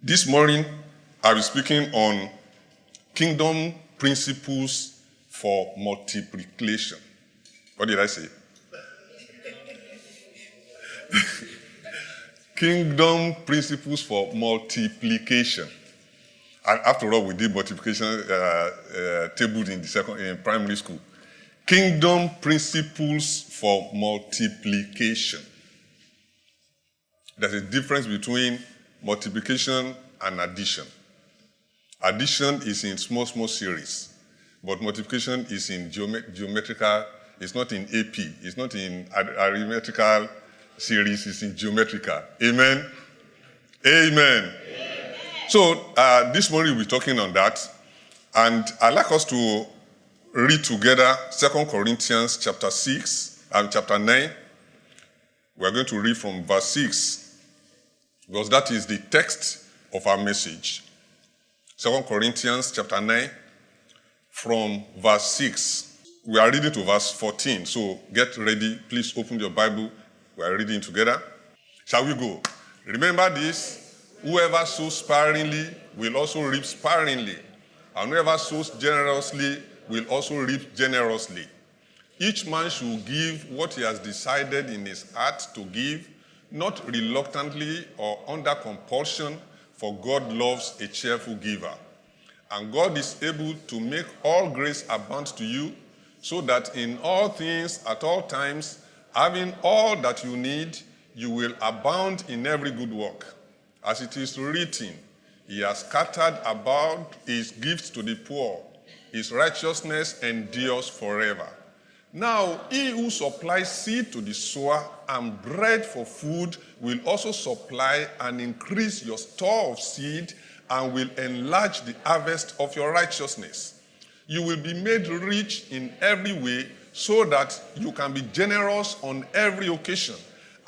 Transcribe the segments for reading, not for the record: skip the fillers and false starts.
This morning, I'll be speaking on kingdom principles for multiplication. What did I say? Kingdom principles for multiplication. And after all, we did multiplication tables in primary school. Kingdom principles for multiplication. There's a difference between multiplication and addition. Addition is in small series, but multiplication is in geometrical, it's not in AP, it's not in arithmetical series, it's in geometrical. Amen? Amen. So this morning we'll be talking on that, and I'd like us to read together 2 Corinthians chapter 6 and chapter 9. We're going to read from verse 6, because that is the text of our message. 2 Corinthians chapter 9 from verse 6. We are reading to verse 14, so get ready. Please open your Bible. We are reading together. Shall we go? Remember this: whoever sows sparingly will also reap sparingly, and whoever sows generously will also reap generously. Each man should give what he has decided in his heart to give, not reluctantly or under compulsion, for God loves a cheerful giver. And God is able to make all grace abound to you, so that in all things, at all times, having all that you need, you will abound in every good work. As it is written, He has scattered about His gifts to the poor. His righteousness endures forever. Now, He who supplies seed to the sower and bread for food will also supply and increase your store of seed and will enlarge the harvest of your righteousness. You will be made rich in every way so that you can be generous on every occasion.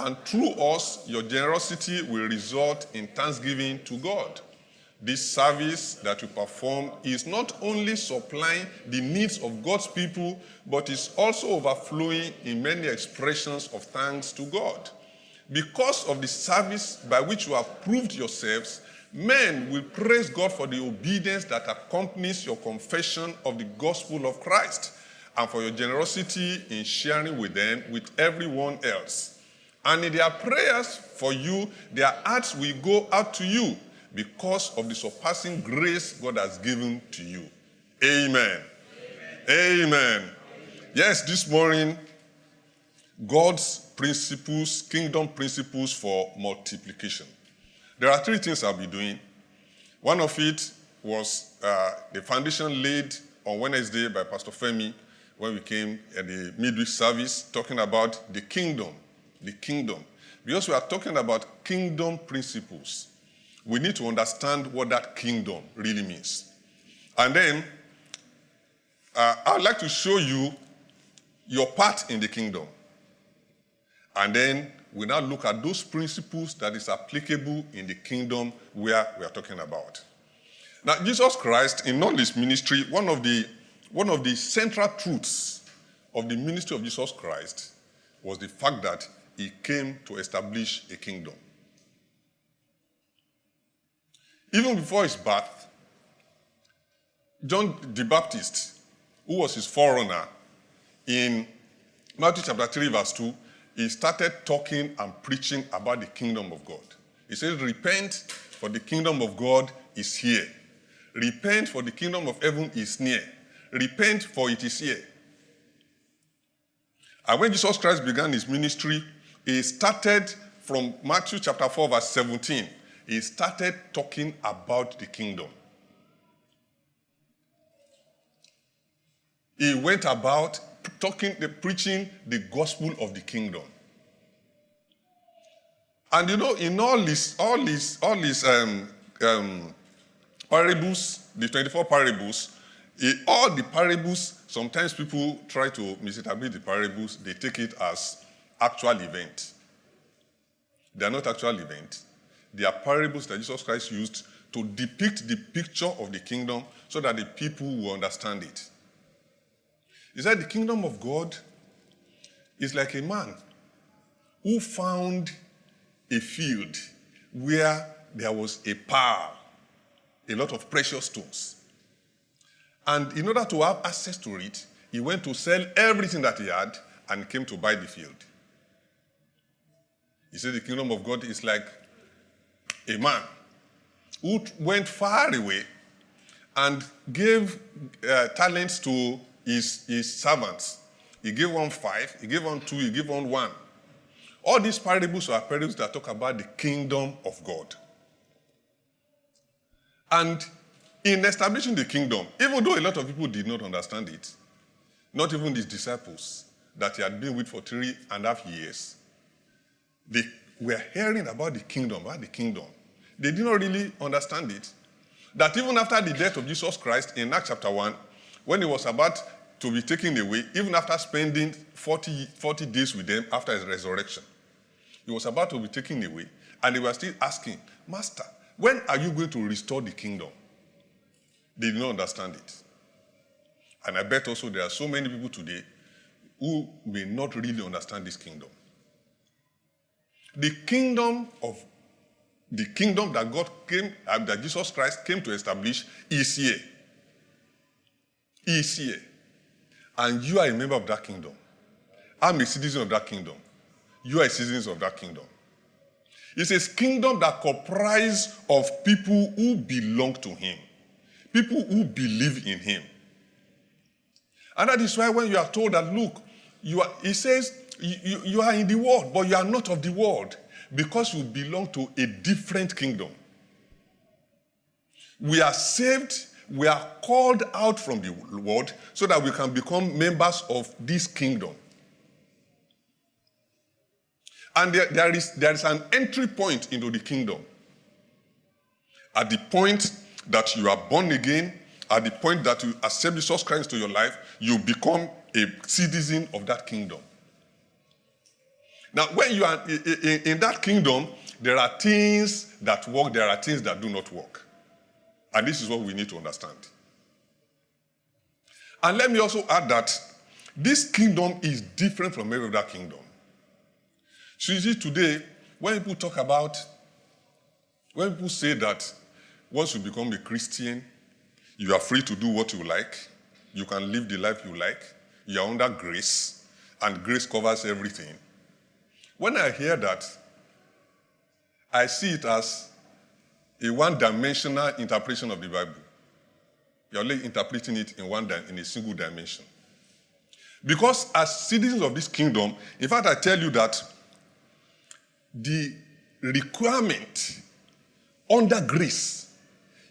And through us, your generosity will result in thanksgiving to God. This service that you perform is not only supplying the needs of God's people, but is also overflowing in many expressions of thanks to God. Because of the service by which you have proved yourselves, men will praise God for the obedience that accompanies your confession of the gospel of Christ, and for your generosity in sharing with them, with everyone else. And in their prayers for you, their hearts will go out to you, because of the surpassing grace God has given to you. Amen. Amen. Amen. Yes, this morning, God's principles, kingdom principles for multiplication. There are 3 things I'll be doing. One of it was the foundation laid on Wednesday by Pastor Femi when we came at the midweek service, talking about the kingdom. The kingdom. Because we are talking about kingdom principles, we need to understand what that kingdom really means. And then, I'd like to show you your part in the kingdom. And then, we now look at those principles that is applicable in the kingdom where we are talking about. Now, Jesus Christ, in all his ministry, one of the central truths of the ministry of Jesus Christ was the fact that he came to establish a kingdom. Even before his birth, John the Baptist, who was his forerunner, in Matthew chapter 3, verse 2, he started talking and preaching about the kingdom of God. He says, repent, for the kingdom of God is here. Repent, for the kingdom of heaven is near. Repent, for it is here. And when Jesus Christ began his ministry, he started from Matthew chapter 4, verse 17. He started talking about the kingdom. He went about preaching the gospel of the kingdom. And you know, in all these parables, the 24 parables, all the parables, sometimes people try to misinterpret the parables. They take it as actual events. They are not actual events. They are parables that Jesus Christ used to depict the picture of the kingdom so that the people will understand it. He said the kingdom of God is like a man who found a field where there was a pearl, a lot of precious stones. And in order to have access to it, he went to sell everything that he had and came to buy the field. He said the kingdom of God is like a man who went far away and gave talents to his servants. He gave one 5, he gave one 2, he gave one 1. All these parables are parables that talk about the kingdom of God. And in establishing the kingdom, even though a lot of people did not understand it, not even his disciples that he had been with for 3.5 years, they were hearing about the kingdom, They did not really understand it. That even after the death of Jesus Christ in Acts chapter 1, when he was about to be taken away, even after spending 40 days with them after his resurrection, he was about to be taken away, and they were still asking, Master, when are you going to restore the kingdom? They did not understand it. And I bet also there are so many people today who may not really understand this kingdom. The kingdom that God came, that Jesus Christ came to establish is here. Is here. And you are a member of that kingdom. I'm a citizen of that kingdom. You are a citizen of that kingdom. It's a kingdom that comprises of people who belong to him. People who believe in him. And that is why when you are told that, look, he says, you are in the world, but you are not of the world, because you belong to a different kingdom. We are saved, we are called out from the world so that we can become members of this kingdom. And there is an entry point into the kingdom. At the point that you are born again, at the point that you accept Jesus Christ to your life, you become a citizen of that kingdom. Now, when you are in that kingdom, there are things that work, there are things that do not work. And this is what we need to understand. And let me also add that this kingdom is different from every other kingdom. So you see, today, when people say that once you become a Christian, you are free to do what you like, you can live the life you like, you are under grace, and grace covers everything. When I hear that, I see it as a one-dimensional interpretation of the Bible. You're only interpreting it in a single dimension. Because as citizens of this kingdom, in fact, I tell you that the requirement under grace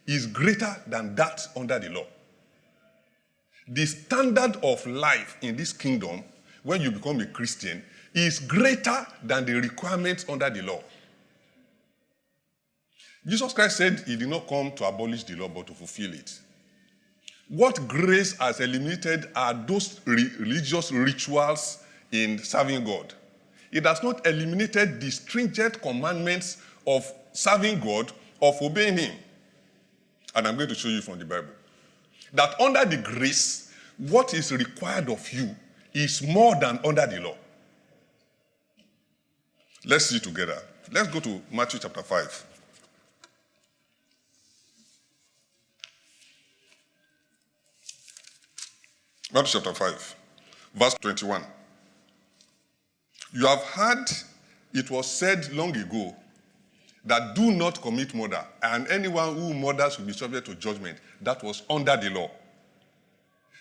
is greater than that under the law. The standard of life in this kingdom, when you become a Christian, is greater than the requirements under the law. Jesus Christ said he did not come to abolish the law, but to fulfill it. What grace has eliminated are those religious rituals in serving God. It has not eliminated the stringent commandments of serving God, of obeying him. And I'm going to show you from the Bible. That under the grace, what is required of you is more than under the law. Let's see together. Let's go to Matthew chapter 5. Matthew chapter 5, verse 21. You have heard it was said long ago that do not commit murder, and anyone who murders will be subject to judgment. That was under the law.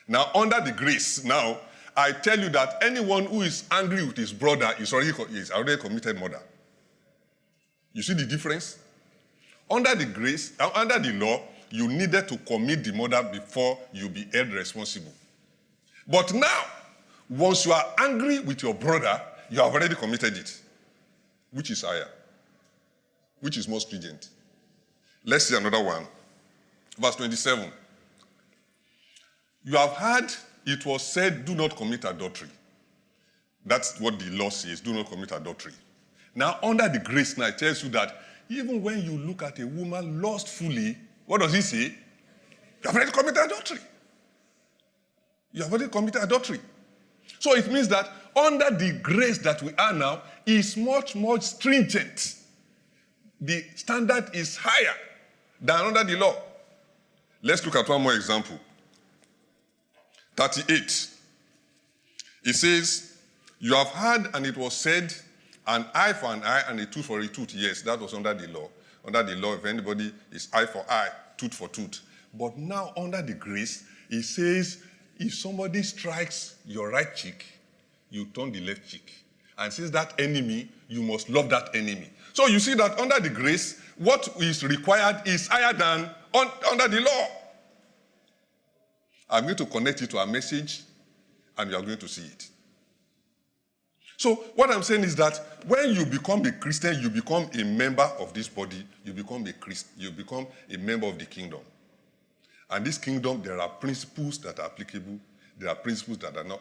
Now, under the grace, now, I tell you that anyone who is angry with his brother is already committed murder. You see the difference? Under the grace, under the law, you needed to commit the murder before you be held responsible. But now, once you are angry with your brother, you have already committed it. Which is higher? Which is more stringent? Let's see another one. Verse 27. You have heard it was said, do not commit adultery. That's what the law says, do not commit adultery. Now, under the grace, now it tells you that even when you look at a woman lustfully, what does he say? You have already committed adultery. You have already committed adultery. So it means that under the grace that we are now is much more stringent. The standard is higher than under the law. Let's look at one more example. 38. It says, you have heard and it was said, an eye for an eye and a tooth for a tooth. Yes, that was under the law. Under the law, if anybody is eye for eye, tooth for tooth. But now under the grace, it says, if somebody strikes your right cheek, you turn the left cheek. And since that enemy, you must love that enemy. So you see that under the grace, what is required is higher than under the law. I'm going to connect it to our message, and you are going to see it. So what I'm saying is that when you become a Christian, you become a member of this body, you become a member of the kingdom. And this kingdom, there are principles that are applicable, there are principles that are not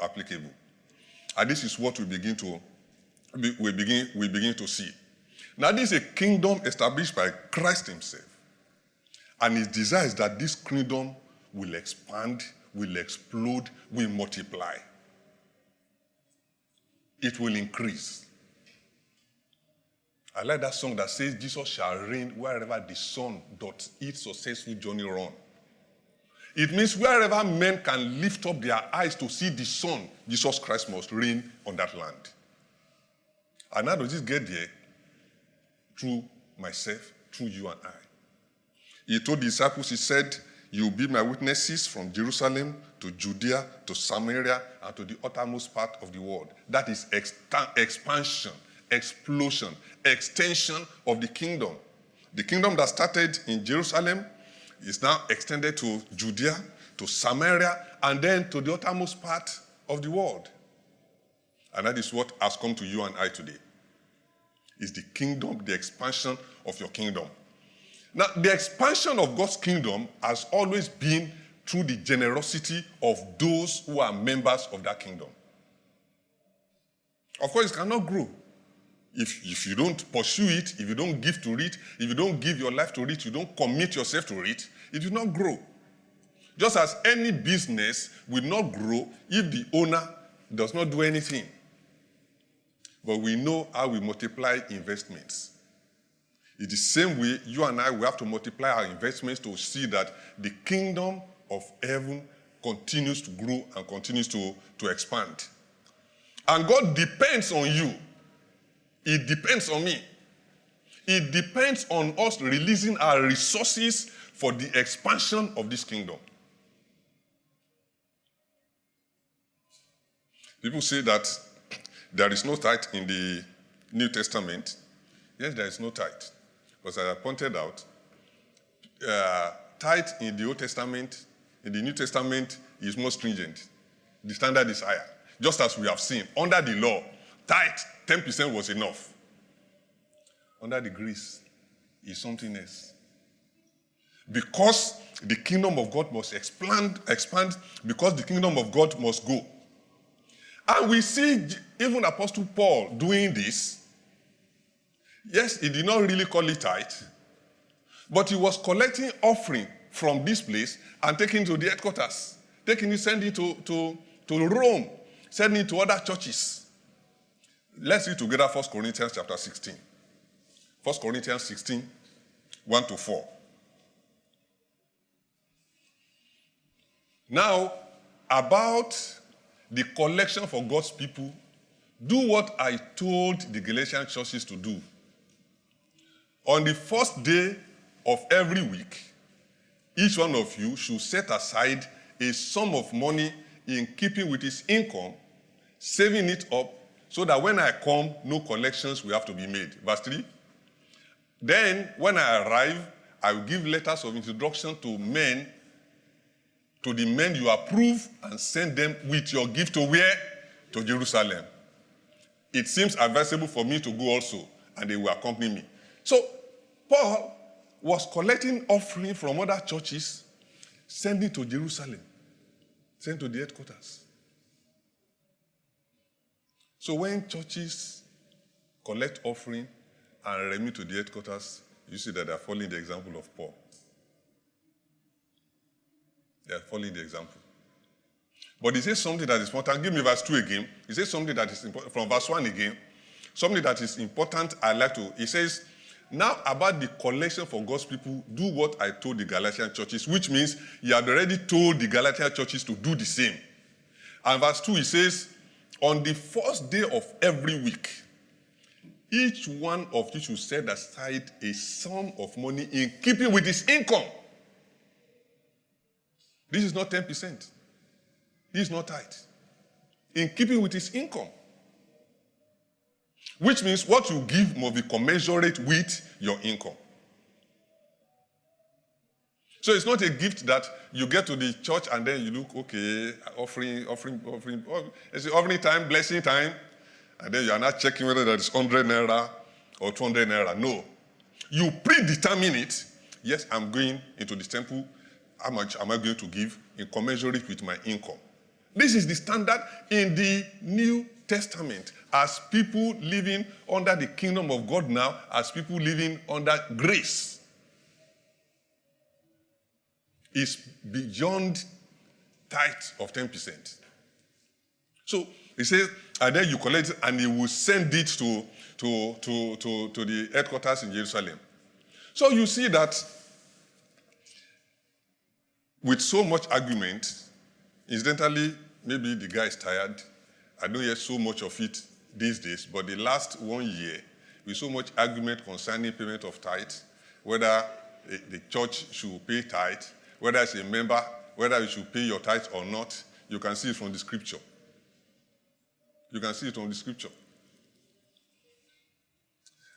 applicable. And this is what we begin to see. Now, this is a kingdom established by Christ himself. And his desire is that this kingdom will expand, will explode, will multiply. It will increase. I like that song that says, Jesus shall reign wherever the sun doth its successful journey run. It means wherever men can lift up their eyes to see the sun, Jesus Christ must reign on that land. And how does this get there? Through myself, through you and I. He told the disciples, he said, you will be my witnesses from Jerusalem to Judea to Samaria and to the uttermost part of the world. That is expansion, explosion, extension of the kingdom. The kingdom that started in Jerusalem is now extended to Judea, to Samaria, and then to the uttermost part of the world. And that is what has come to you and I today. It's the kingdom, the expansion of your kingdom. Now, the expansion of God's kingdom has always been through the generosity of those who are members of that kingdom. Of course, it cannot grow. If you don't pursue it, if you don't give to it, if you don't give your life to it, you don't commit yourself to it, it will not grow. Just as any business will not grow if the owner does not do anything. But we know how we multiply investments. It's the same way you and I will have to multiply our investments to see that the kingdom of heaven continues to grow and continues to expand. And God depends on you. It depends on me. It depends on us releasing our resources for the expansion of this kingdom. People say that there is no tithe in the New Testament. Yes, there is no tithe. But as I pointed out, tithe in the Old Testament, in the New Testament, is more stringent. The standard is higher. Just as we have seen, under the law, tithe, 10% was enough. Under the grace, is something else. Because the kingdom of God must expand, because the kingdom of God must go. And we see even Apostle Paul doing this. Yes, he did not really call it tithe, but he was collecting offering from this place and taking it to the headquarters, sending it to Rome, sending it to other churches. Let's read together 1 Corinthians chapter 16. 1 Corinthians 16, 1-4. Now, about the collection for God's people, do what I told the Galatian churches to do. On the first day of every week, each one of you should set aside a sum of money in keeping with his income, saving it up, so that when I come, no collections will have to be made. Verse 3. Then, when I arrive, I will give letters of introduction to the men you approve, and send them with your gift to where? To Jerusalem. It seems advisable for me to go also, and they will accompany me. So, Paul was collecting offering from other churches, sending to Jerusalem, sent to the headquarters. So when churches collect offering and remit to the headquarters, you see that they are following the example of Paul. They are following the example. But he says something that is important. Give me verse 2 again. He says something that is important. From verse 1 again, something that is important, he says, Now about the collection for God's people, do what I told the Galatian churches, which means he had already told the Galatian churches to do the same. And verse 2, he says, on the first day of every week, each one of you should set aside a sum of money in keeping with his income. This is not 10%. This is not tithe. In keeping with his income. Which means what you give must be commensurate with your income. So it's not a gift that you get to the church and then you look, okay, offering time, blessing time, and then you are not checking whether that is 100 naira or 200 naira. No. You predetermine it. Yes, I'm going into the temple. How much am I going to give in commensurate with my income? This is the standard in the New Testament as people living under the kingdom of God now, as people living under grace. Is beyond tithe of 10%. So he says, and then you collect it and he will send it to the headquarters in Jerusalem. So you see that with so much argument, incidentally, maybe the guy is tired. I don't hear so much of it these days, but the last 1 year, with so much argument concerning payment of tithe, whether the church should pay tithe, whether as a member, whether you should pay your tithe or not, you can see it from the scripture. You can see it from the scripture.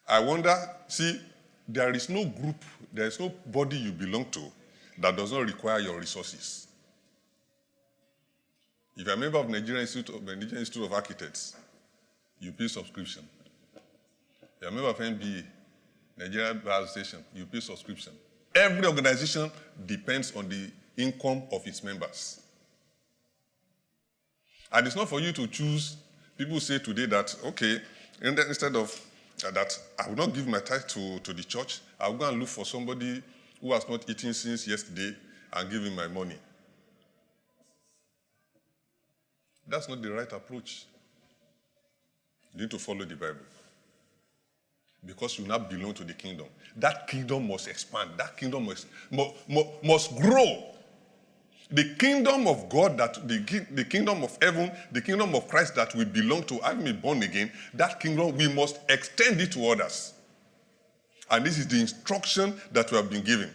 I wonder, see, there is no group, there is no body you belong to that does not require your resources. If you're a member of Nigerian Institute of Architects, you pay subscription. If you're a member of NBA, Nigerian Bar Association, you pay subscription. Every organization depends on the income of its members. And it's not for you to choose. People say today that, okay, instead of that, I will not give my tithe to the church. I will go and look for somebody who has not eaten since yesterday and give him my money. That's not the right approach. You need to follow the Bible. Because you now belong to the kingdom. That kingdom must expand. That kingdom must grow. The kingdom of God, the kingdom of heaven, the kingdom of Christ that we belong to, having been born again, that kingdom, we must extend it to others. And this is the instruction that we have been given.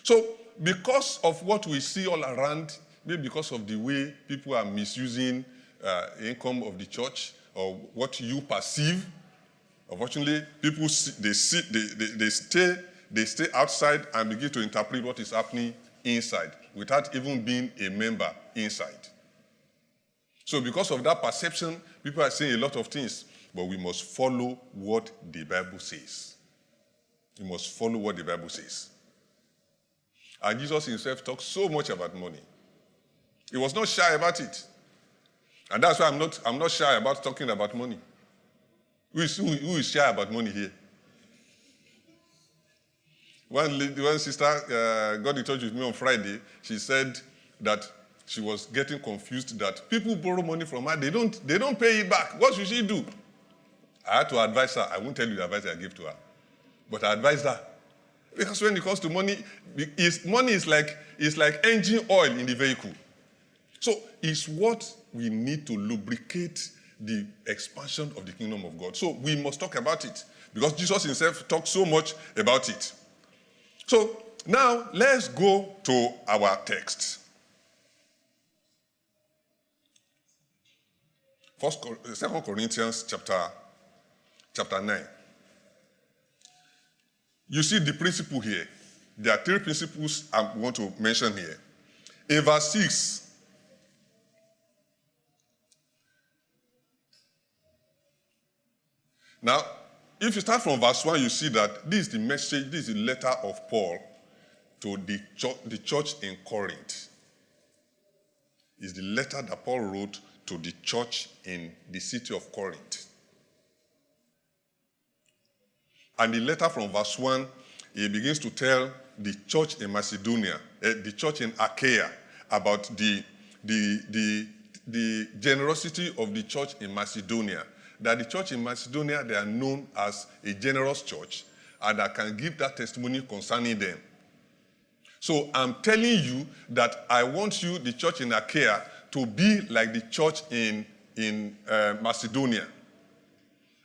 So, because of what we see all around, maybe because of the way people are misusing income of the church, or what you perceive, unfortunately, people they stay outside and begin to interpret what is happening inside without even being a member inside. So because of that perception, people are saying a lot of things, but we must follow what the Bible says. We must follow what the Bible says. And Jesus himself talks so much about money. He was not shy about it. And that's why I'm not shy about talking about money. Who is shy about money here? One sister got in touch with me on Friday. She said that she was getting confused that people borrow money from her. They don't pay it back. What should she do? I had to advise her. I won't tell you the advice I gave to her. But I advised her. Because when it comes to money, money is like engine oil in the vehicle. So it's what we need to lubricate the expansion of the kingdom of God. So we must talk about it because Jesus himself talked so much about it. So now let's go to our text. 2 Corinthians chapter 9. You see the principle here. There are 3 principles I want to mention here. In verse 6, now, if you start from verse 1, you see that this is the message, this is the letter of Paul to the church in Corinth. It's the letter that Paul wrote to the church in the city of Corinth. And the letter from verse 1, he begins to tell the church in Macedonia, the church in Achaia, about the generosity of the church in Macedonia. That the church in Macedonia, they are known as a generous church, and I can give that testimony concerning them. So I'm telling you that I want you, the church in Achaia, to be like the church in Macedonia.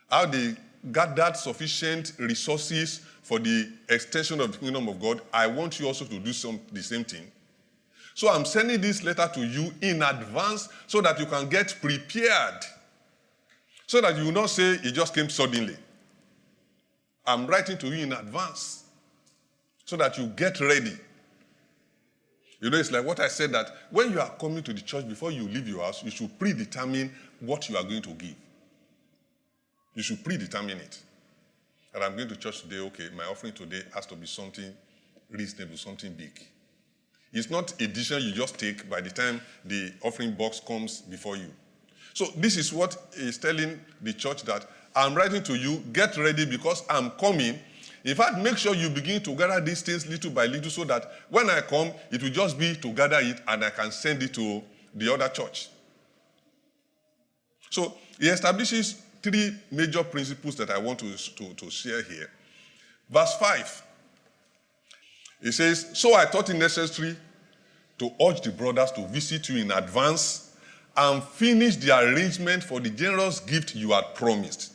How they gathered sufficient resources for the extension of the kingdom of God. I want you also to do the same thing. So I'm sending this letter to you in advance so that you can get prepared. So that you will not say it just came suddenly. I'm writing to you in advance so that you get ready. You know, it's like what I said, that when you are coming to the church, before you leave your house, you should predetermine what you are going to give. You should predetermine it. And I'm going to church today, okay, my offering today has to be something reasonable, something big. It's not a decision you just take by the time the offering box comes before you. So this is what is telling the church, that I'm writing to you, get ready because I'm coming. In fact, make sure you begin to gather these things little by little so that when I come, it will just be to gather it and I can send it to the other church. So he establishes 3 major principles that I want to share here. Verse 5, it says, so I thought it necessary to urge the brothers to visit you in advance and finish the arrangement for the generous gift you had promised.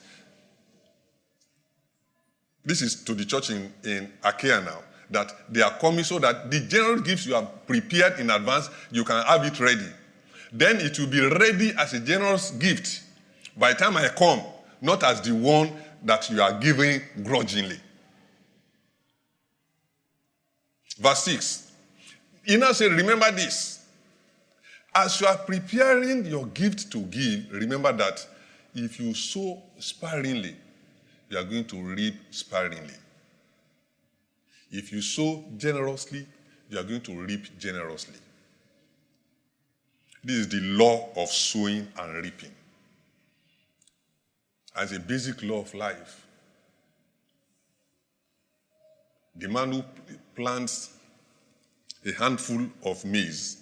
This is to the church in Achaia now, that they are coming so that the general gifts you have prepared in advance, you can have it ready. Then it will be ready as a generous gift by the time I come, not as the one that you are giving grudgingly. Verse 6, he now said, remember this. As you are preparing your gift to give, remember that if you sow sparingly, you are going to reap sparingly. If you sow generously, you are going to reap generously. This is the law of sowing and reaping. As a basic law of life. The man who plants a handful of maize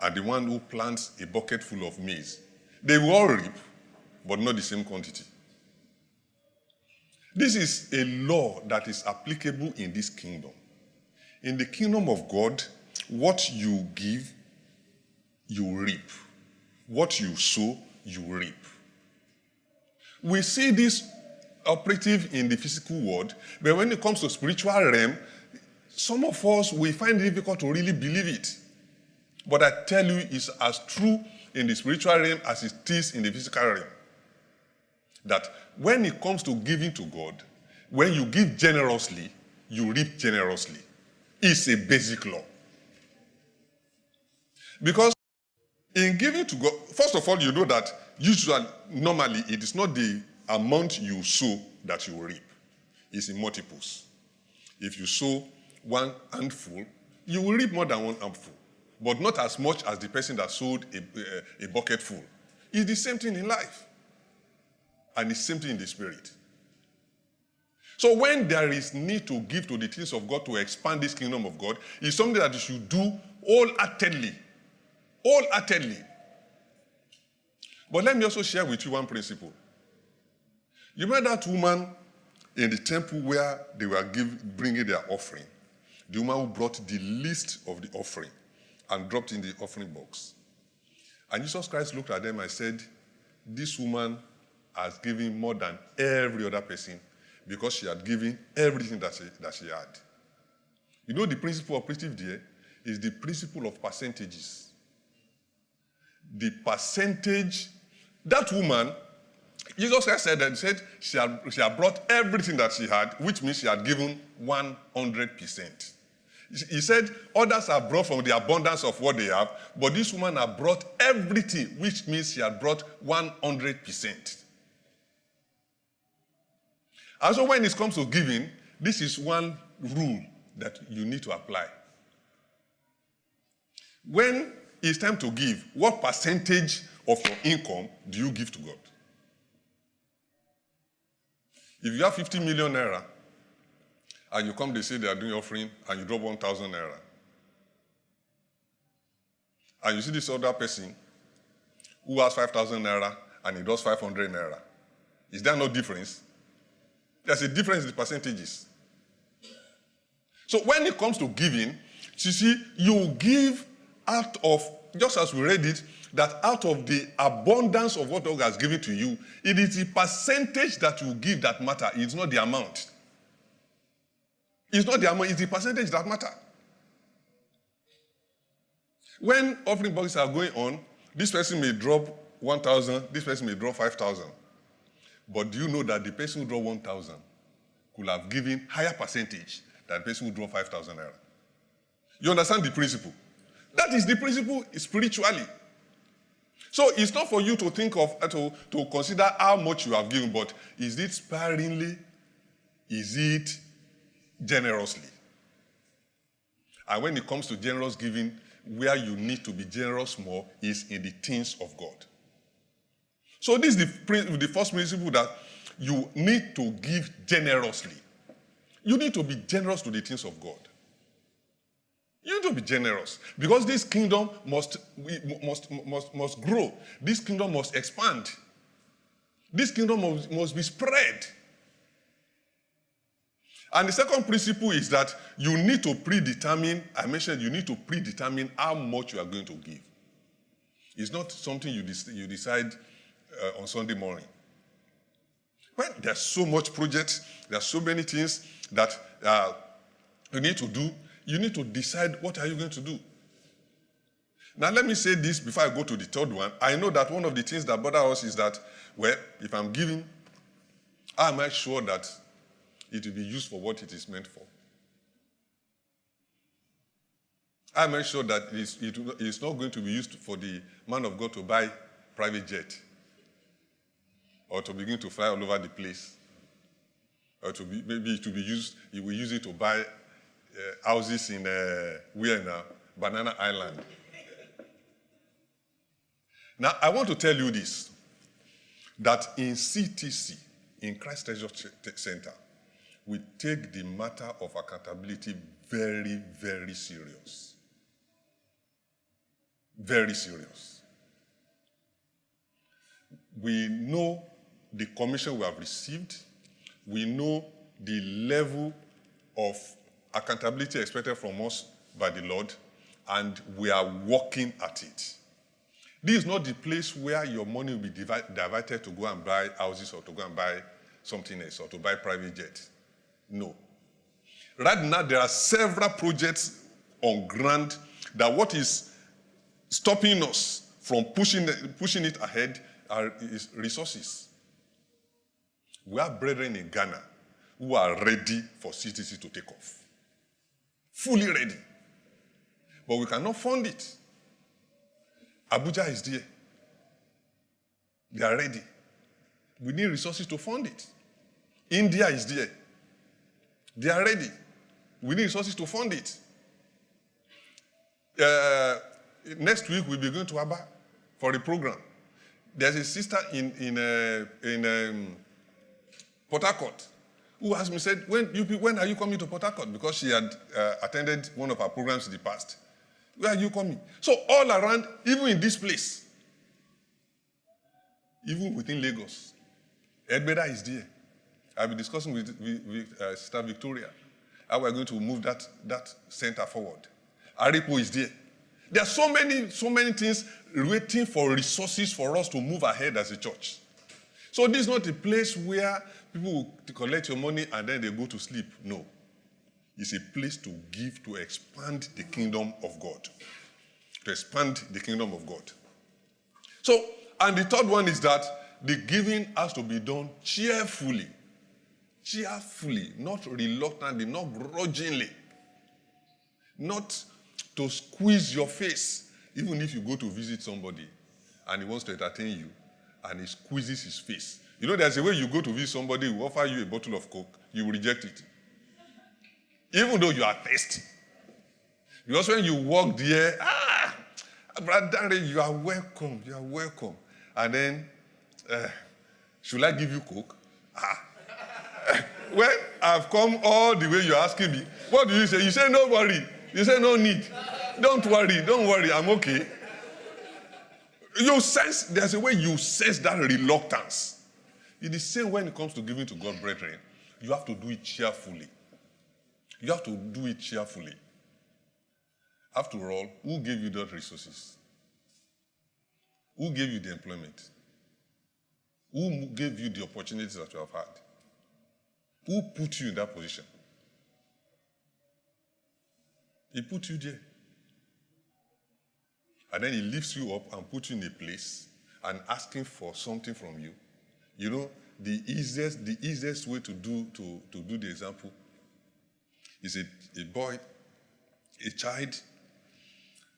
and the one who plants a bucket full of maize, they will all reap, but not the same quantity. This is a law that is applicable in this kingdom. In the kingdom of God, what you give, you reap. What you sow, you reap. We see this operative in the physical world, but when it comes to spiritual realm, some of us, we find it difficult to really believe it. But I tell you, it's as true in the spiritual realm as it is in the physical realm. That when it comes to giving to God, when you give generously, you reap generously. It's a basic law. Because in giving to God, first of all, you know that usually, normally, it is not the amount you sow that you reap. It's in multiples. If you sow 1 handful, you will reap more than 1 handful, but not as much as the person that sowed a bucket full. It's the same thing in life. And it's the same thing in the spirit. So when there is need to give to the things of God to expand this kingdom of God, it's something that you should do wholeheartedly. Wholeheartedly. But let me also share with you one principle. You remember that woman in the temple where they were bringing their offering? The woman who brought the least of the offering and dropped in the offering box. And Jesus Christ looked at them and said, this woman has given more than every other person because she had given everything that she had. You know the principle operative there is the principle of percentages. The percentage, that woman, Jesus Christ said she had brought everything that she had, which means she had given 100%. He said others have brought from the abundance of what they have, but this woman had brought everything, which means she had brought 100%. And so when it comes to giving, this is one rule that you need to apply. When it's time to give, what percentage of your income do you give to God? If you have 50 million naira, and you come, they say they are doing offering, and you drop 1,000 naira. And you see this other person who has 5,000 naira, and he does 500 naira. Is there no difference? There's a difference in the percentages. So when it comes to giving, you see, you give out of, just as we read it, that out of the abundance of what God has given to you, it is the percentage that you give that matter. It's not the amount. It's not the amount, it's the percentage that matter. When offering boxes are going on, this person may drop 1,000, this person may drop 5,000. But do you know that the person who dropped 1,000 could have given higher percentage than the person who dropped 5,000 naira? You understand the principle? That is the principle spiritually. So it's not for you to think of, to consider how much you have given, but is it sparingly? Is it generously? And when it comes to generous giving, where you need to be generous more is in the things of God. So this is the first principle, that you need to give generously. You need to be generous to the things of God. You need to be generous, because this kingdom must grow. This kingdom must expand. This kingdom must be spread. And the second principle is that you need to predetermine, I mentioned you need to predetermine how much you are going to give. It's not something you decide on Sunday morning. Well, there's so much projects, there's so many things that you need to do. You need to decide, what are you going to do? Now let me say this before I go to the third one. I know that one of the things that bother us is that, well, if I'm giving, how am I sure that it will be used for what it is meant for? How am I sure that it's not going to be used for the man of God to buy private jet, or to begin to fly all over the place, or maybe to be used, he will use it to buy houses in where now? Banana Island. Now, I want to tell you this, that in CTC, in Christ Treasure Center, we take the matter of accountability very, very serious. Very serious. We know the commission we have received. We know the level of accountability expected from us by the Lord, and we are working at it. This is not the place where your money will be diverted to go and buy houses, or to go and buy something else, or to buy private jets. No. Right now, there are several projects on ground that what is stopping us from pushing it ahead is resources. We have brethren in Ghana who are ready for CTC to take off. Fully ready. But we cannot fund it. Abuja is there. They are ready. We need resources to fund it. India is there. They are ready. We need resources to fund it. Next week, we'll be going to Aba for a program. There's a sister in Port Harcourt who asked me, said, when are you coming to Port Harcourt? Because she had attended one of our programs in the past. Where are you coming? So all around, even in this place, even within Lagos, Edbeda is there. I'll be discussing with Sister Victoria how we're going to move that center forward. Aripo is there. There are so many things waiting for resources for us to move ahead as a church. So this is not a place where people will collect your money and then they go to sleep. No. It's a place to give, to expand the kingdom of God. To expand the kingdom of God. So, and the third one is that the giving has to be done cheerfully. Cheerfully, not reluctantly, not grudgingly. Not to squeeze your face. Even if you go to visit somebody and he wants to entertain you and he squeezes his face. You know, there's a way you go to visit somebody who offer you a bottle of Coke, you will reject it. Even though you are thirsty. Because when you walk there, Brother, you are welcome, you are welcome. And then, should I give you Coke? When I've come all the way you're asking me, what do you say? You say, no worry. You say, no need. Don't worry, I'm okay. You sense, there's a way you sense that reluctance. It's the same when it comes to giving to God, brethren. You have to do it cheerfully. You have to do it cheerfully. After all, who gave you those resources? Who gave you the employment? Who gave you the opportunities that you have had? Who put you in that position? He put you there. And then he lifts you up and puts you in a place and asking for something from you. You know, the easiest way to do the example is a boy, a child,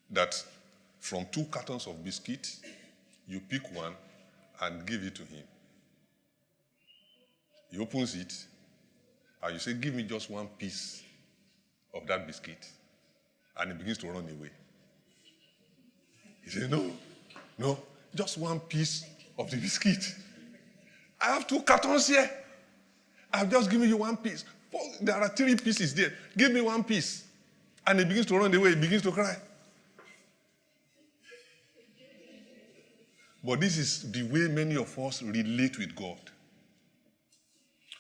that from 2 cartons of biscuit, you pick one and give it to him. He opens it, and you say, give me just 1 piece of that biscuit. And he begins to run away. He says, no, just 1 piece of the biscuit. I have 2 cartons here. I've just given you 1 piece. There are 3 pieces there. Give me 1 piece. And he begins to run away. He begins to cry. But this is the way many of us relate with God.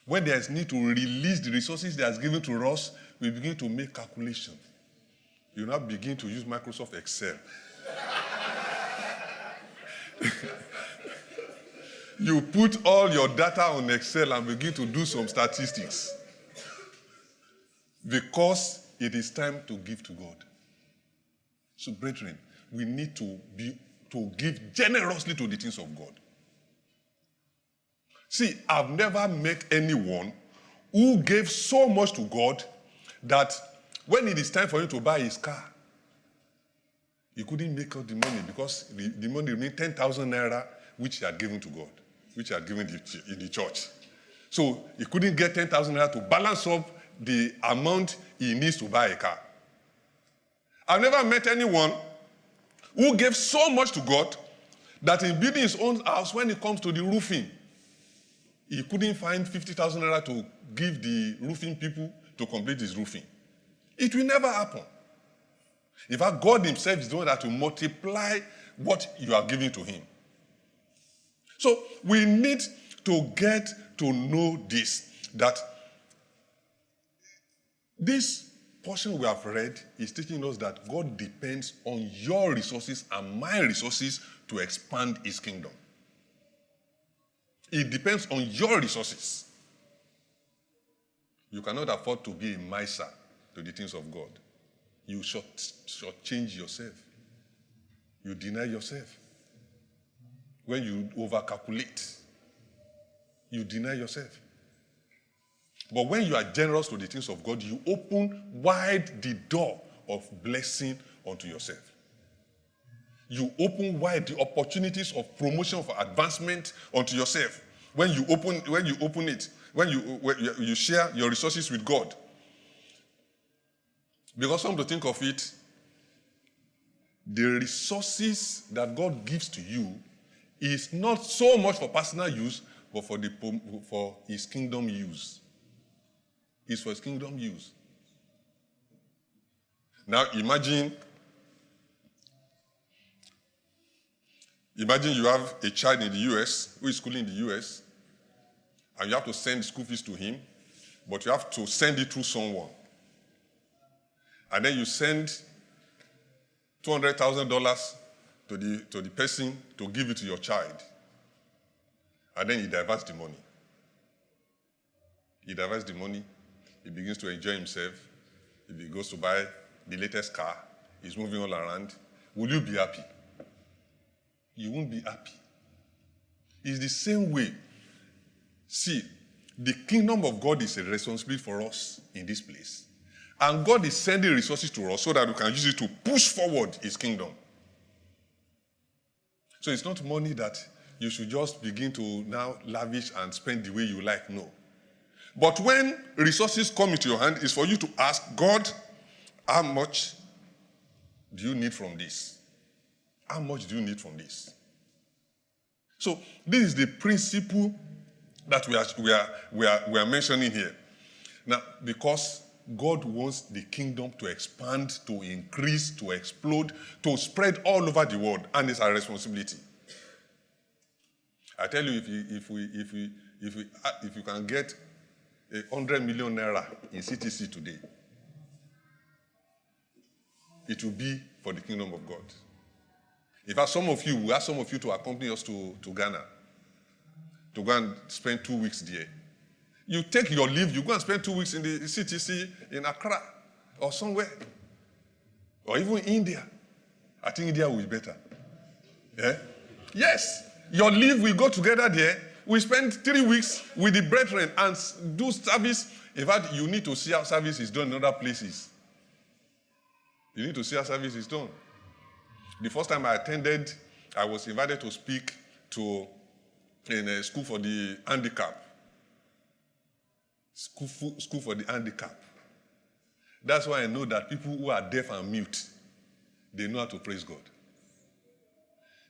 When there is need to release the resources that is given to us, we begin to make calculation. You now begin to use Microsoft Excel. You put all your data on Excel and begin to do some statistics. Because it is time to give to God. So, brethren, we need to give generously to the things of God. See, I've never met anyone who gave so much to God that when it is time for him to buy his car, he couldn't make out the money because the money remained 10,000 naira, which he had given to God, which he had given in the church. So he couldn't get 10,000 naira to balance up the amount he needs to buy a car. I've never met anyone who gave so much to God that in building his own house, when it comes to the roofing, he couldn't find 50,000 naira to give the roofing people to complete his roofing. It will never happen. In fact, God himself is the one that will multiply what you are giving to him. So we need to get to know this, that this portion we have read is teaching us that God depends on your resources and my resources to expand his kingdom. It depends on your resources. You cannot afford to be a miser to the things of God. You should change yourself. You deny yourself. When you overcalculate, you deny yourself. But when you are generous to the things of God, you open wide the door of blessing unto yourself. You open wide the opportunities of promotion, for advancement unto yourself. When you open it, when you share your resources with God. Because come to think of it, the resources that God gives to you is not so much for personal use, but for his kingdom use. It's for his kingdom use. Now imagine you have a child in the US who is schooling in the US, and you have to send school fees to him, but you have to send it through someone. And then you send $200,000 to the person to give it to your child. And then he diverts the money. He diverts the money. He begins to enjoy himself. If he goes to buy the latest car, he's moving all around. Will you be happy? You won't be happy. It's the same way. See, the kingdom of God is a responsibility for us in this place. And God is sending resources to us so that we can use it to push forward his kingdom. So it's not money that you should just begin to now lavish and spend the way you like, no. But when resources come into your hand, it's for you to ask God, how much do you need from this? How much do you need from this? So this is the principle that we are mentioning here. Now, because God wants the kingdom to expand, to increase, to explode, to spread all over the world, and it's our responsibility. I tell you, if you can get 100 million naira in CTC today, it will be for the kingdom of God. In fact, we ask some of you to accompany us to Ghana, to go and spend 2 weeks there. You take your leave, you go and spend 2 weeks in the CTC in Accra or somewhere, or even India. I think India will be better. Yeah? Yes, your leave, we go together there. We spend 3 weeks with the brethren and do service. In fact, you need to see how service is done in other places. You need to see how service is done. The first time I attended, I was invited to speak in a school for the handicapped. School for the handicapped. That's why I know that people who are deaf and mute, they know how to praise God.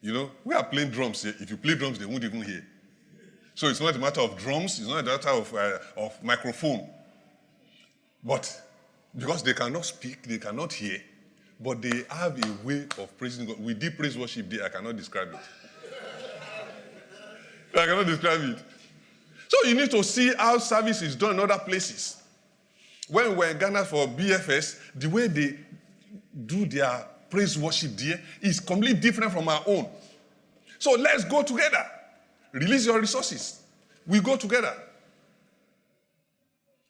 You know, we are playing drums here. If you play drums, they won't even hear. So it's not a matter of drums, it's not a matter of microphone. But because they cannot speak, they cannot hear, but they have a way of praising God. We did praise worship there, I cannot describe it. I cannot describe it. So you need to see how service is done in other places. When we were in Ghana for BFS, the way they do their praise worship there is completely different from our own. So let's go together. Release your resources. We go together.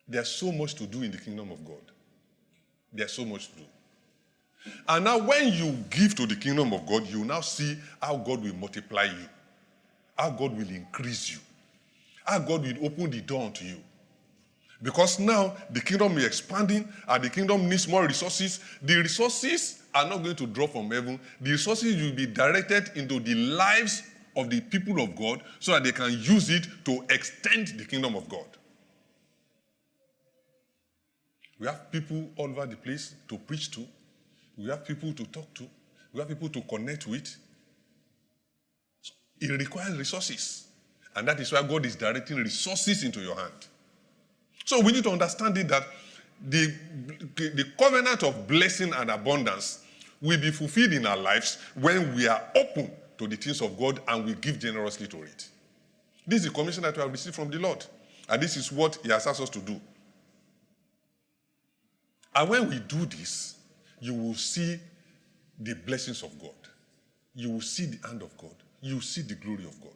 There's so much to do in the kingdom of God. There's so much to do. And now when you give to the kingdom of God, you now see how God will multiply you, how God will increase you, how God will open the door unto you. Because now the kingdom is expanding and the kingdom needs more resources. The resources are not going to drop from heaven. The resources will be directed into the lives of the people of God so that they can use it to extend the kingdom of God. We have people all over the place to preach to. We have people to talk to. We have people to connect with. It requires resources. And that is why God is directing resources into your hand. So we need to understand it that the covenant of blessing and abundance will be fulfilled in our lives when we are open to the things of God and we give generously to it. This is the commission that we have received from the Lord. And this is what He has asked us to do. And when we do this, you will see the blessings of God. You will see the hand of God. You will see the glory of God.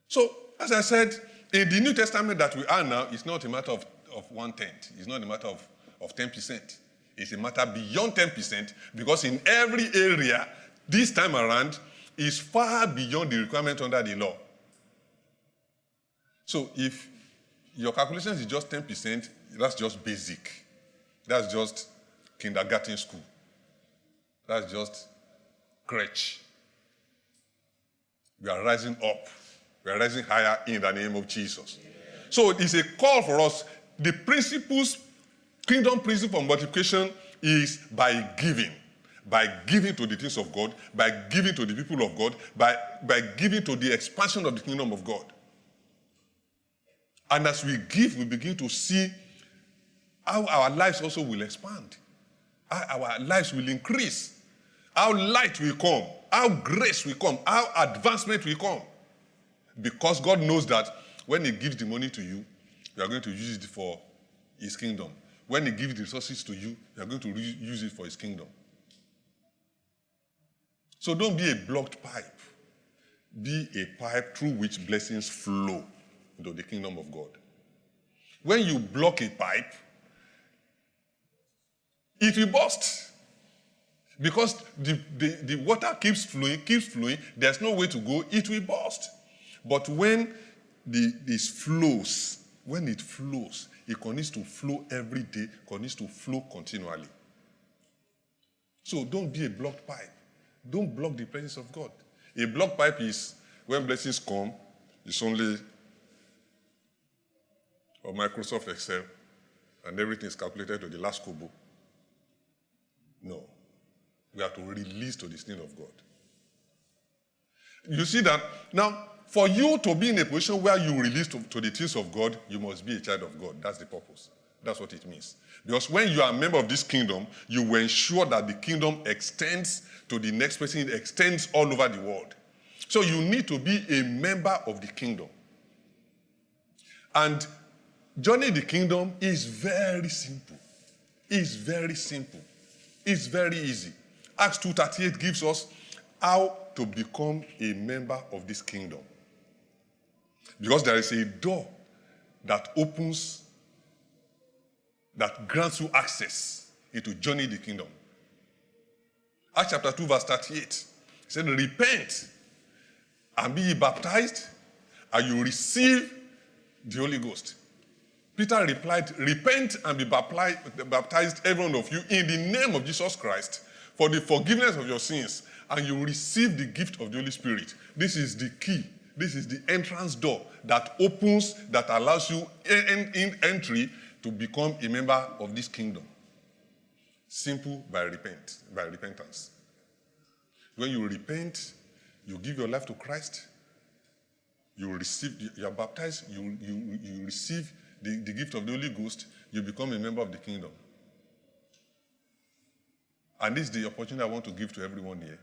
So, as I said, in the New Testament that we are now, it's not a matter of 1/10. It's not a matter of 10%. It's a matter beyond 10% because in every area, this time around, is far beyond the requirement under the law. So if your calculation is just 10%, that's just basic. That's just kindergarten school. That's just crèche. We are rising up. We are rising higher in the name of Jesus. So it's a call for us. The principles, kingdom principle of multiplication is by giving. By giving to the things of God, by giving to the people of God, by giving to the expansion of the kingdom of God. And as we give, we begin to see how our lives also will expand, how our lives will increase, how light will come, how grace will come, how advancement will come. Because God knows that when He gives the money to you, you are going to use it for His kingdom. When He gives the resources to you, you are going to use it for His kingdom. So don't be a blocked pipe. Be a pipe through which blessings flow into the kingdom of God. When you block a pipe, it will burst. Because the water keeps flowing, there's no way to go, it will burst. But when it flows, it continues to flow every day, continues to flow continually. So don't be a blocked pipe. Don't block the presence of God. A blocked pipe is when blessings come, it's only or Microsoft Excel, and everything is calculated to the last kobo. No. We have to release to the thing of God. You see that? Now, for you to be in a position where you release to the things of God, you must be a child of God. That's the purpose. That's what it means. Because when you are a member of this kingdom, you will ensure that the kingdom extends to the next person. It extends all over the world. So you need to be a member of the kingdom. And joining the kingdom is very simple. is very simple. It's very easy. Acts 2:38 gives us how to become a member of this kingdom. Because there is a door that opens, that grants you access into joining the kingdom. Acts chapter 2 verse 38, it said, repent and be ye baptized, and you receive the Holy Ghost. Peter replied, repent and be baptized, every one of you, in the name of Jesus Christ, for the forgiveness of your sins, and you receive the gift of the Holy Spirit. This is the key. This is the entrance door that opens, that allows you in entry to become a member of this kingdom. Simple by repentance. When you repent, you give your life to Christ, you are baptized, you receive the gift of the Holy Ghost, you become a member of the kingdom. And this is the opportunity I want to give to everyone here.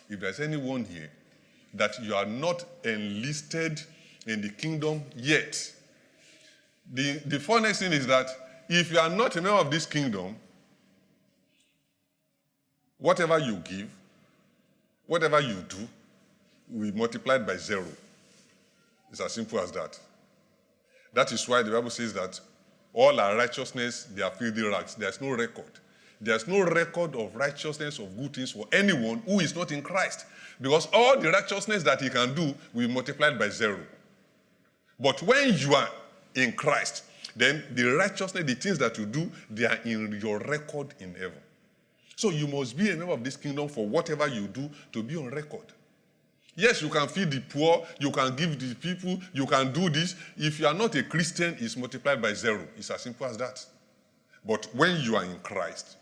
If there's anyone here that you are not enlisted in the kingdom yet, the funny thing is that if you are not a member of this kingdom, whatever you give, whatever you do, will be multiplied by 0. It's as simple as that. That is why the Bible says that all our righteousness, they are filthy rags. There's no record. There's no record of righteousness, of good things for anyone who is not in Christ. Because all the righteousness that he can do will be multiplied by 0. But when you are in Christ, then the righteousness, the things that you do, they are in your record in heaven. So you must be a member of this kingdom for whatever you do to be on record. Yes, you can feed the poor, you can give the people, you can do this. If you are not a Christian, it's multiplied by 0. It's as simple as that. But when you are in Christ,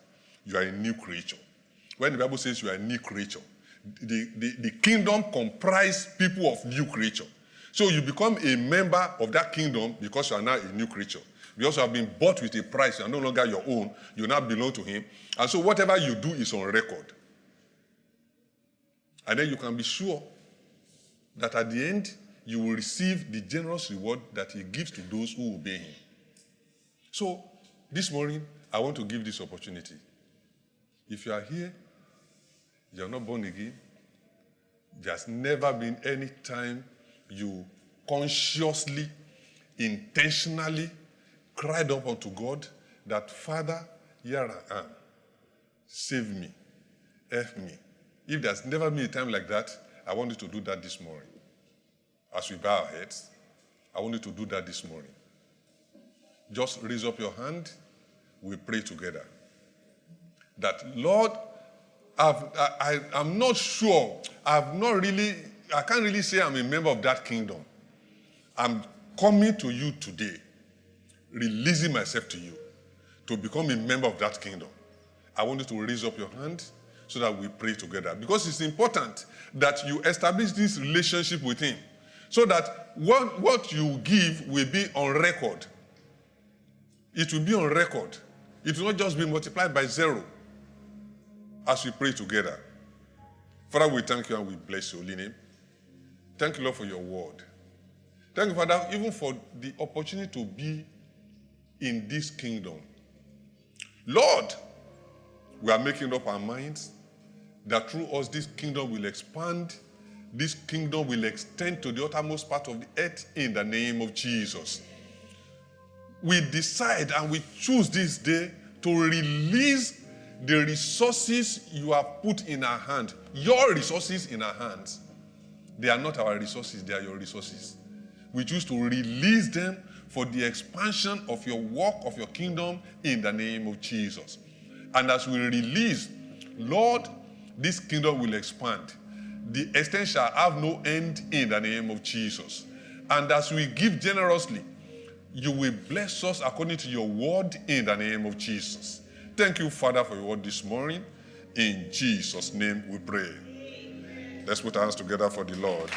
you are a new creature. When the Bible says you are a new creature, the kingdom comprises people of new creature. So you become a member of that kingdom because you are now a new creature. Because you have been bought with a price, you are no longer your own, you now belong to him. And so whatever you do is on record. And then you can be sure that at the end, you will receive the generous reward that he gives to those who obey him. So this morning, I want to give this opportunity. If you are here, you are not born again, there's never been any time you consciously, intentionally cried up unto God that, Father, here I am. Save me. Help me. If there's never been a time like that, I want you to do that this morning. As we bow our heads, I want you to do that this morning. Just raise up your hand. We pray together. That, Lord, I'm not sure. I can't really say I'm a member of that kingdom. I'm coming to you today, releasing myself to you to become a member of that kingdom. I want you to raise up your hand so that we pray together. Because it's important that you establish this relationship with him so that what you give will be on record. It will be on record. It will not just be multiplied by 0 as we pray together. Father, we thank you and we bless your holy name. Thank you, Lord, for your word. Thank you, Father, even for the opportunity to be in this kingdom. Lord, we are making up our minds that through us this kingdom will expand, this kingdom will extend to the uttermost part of the earth in the name of Jesus. We decide and we choose this day to release the resources you have put in our hand, your resources in our hands. They are not our resources, they are your resources. We choose to release them for the expansion of your work, of your kingdom in the name of Jesus. And as we release, Lord, this kingdom will expand. The extent shall have no end in the name of Jesus. And as we give generously, you will bless us according to your word in the name of Jesus. Thank you, Father, for your word this morning. In Jesus' name we pray. Let's put our hands together for the Lord.